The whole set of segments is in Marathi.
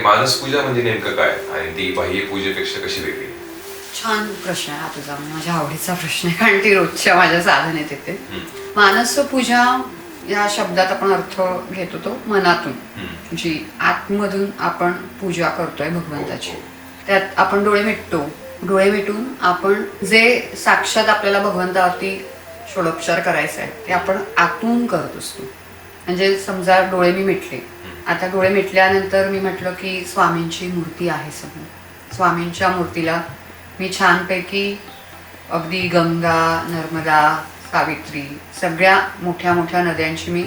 मानसपूजा म्हणजे नेमकं काय आणि ती बाह्य पूजेपेक्षा कशी वेगळी? छान प्रश्न आहे हा तुझा, माझ्या आवडीचा प्रश्न आहे, कारण ती रोजच्या माझ्या साधनेत येते. मानसपूजा या शब्दात आपण अर्थ घेतो तो मनातून, जी आतमधून आपण पूजा करतोय भगवंताची. त्यात आपण डोळे मिटतो, डोळे मिटून आपण जे साक्षात आपल्याला भगवंतावरती षोडोपचार करायचा आहे ते आपण आतून करत असतो. म्हणजे समजा डोळे मी मिटले, आता डोळे मिटल्यानंतर मी म्हटलं की स्वामींची मूर्ती आहे समोर, स्वामींच्या मूर्तीला मी छानपैकी अगदी गंगा, नर्मदा, सावित्री सगळ्या मोठ्या मोठ्या नद्यांची मी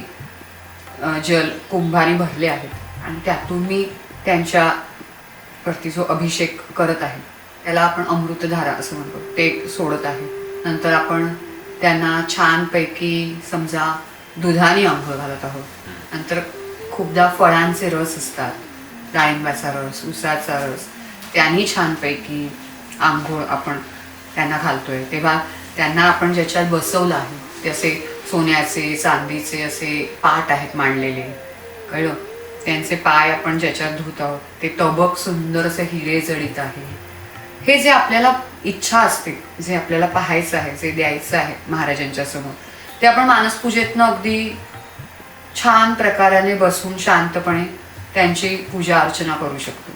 जल कुंभाने भरले आहेत आणि त्यातून मी त्यांच्यावरती जो अभिषेक करत आहे त्याला आपण अमृतधारा असं म्हणतो, ते सोडत आहे. नंतर आपण त्यांना छानपैकी समजा दुधाने आंघोळ घालत आहोत. नंतर खूपदा फळांचे रस असतात, डाळिंबाचा रस, उसाचा रस, त्यांनी छानपैकी आंघोळ आपण त्यांना घालतोय. तेव्हा त्यांना आपण ज्याच्यात बसवलं आहे ते असे सोन्याचे चांदीचे असे पाट आहेत मांडलेले, कळलं. त्यांचे पाय आपण ज्याच्यात धुत आहोत ते तबक सुंदर असे हिरे जडित आहे. हे जे आपल्याला इच्छा असते, जे आपल्याला पाहायचं आहे, जे द्यायचं आहे महाराजांच्या समोर, ते आपण मानसपूजेतनं अगदी छान प्रकाराने बसून शांतपणे त्यांची पूजा अर्चना करू शकतो.